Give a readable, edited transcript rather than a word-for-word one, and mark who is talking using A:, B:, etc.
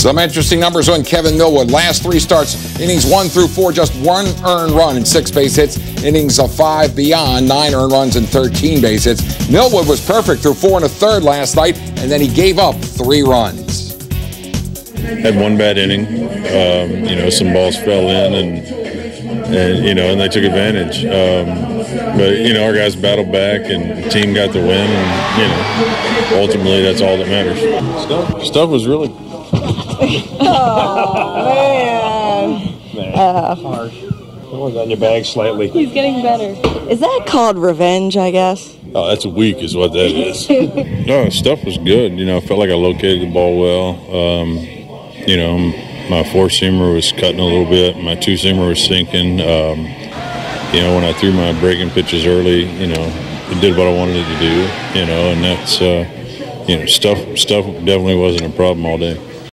A: Some interesting numbers on Kevin Millwood. Last 3 starts, innings 1 through 4, just 1 earned run and 6 base hits. Innings of 5 beyond, 9 earned runs and 13 base hits. Millwood was perfect through 4 1/3 last night, and then he gave up 3 runs.
B: Had one bad inning. Some balls fell in, and they took advantage. But our guys battled back, and the team got the win, and ultimately that's all that matters. Stuff was really.
C: Oh man!
D: Harsh. It was on your bag slightly.
C: He's getting better. Is that called revenge? I guess.
B: Oh, that's a week, is what that is. No, stuff was good. I felt like I located the ball well. My 4-seamer was cutting a little bit. My 2-seamer was sinking. When I threw my breaking pitches early, it did what I wanted it to do. And that's, stuff definitely wasn't a problem all day.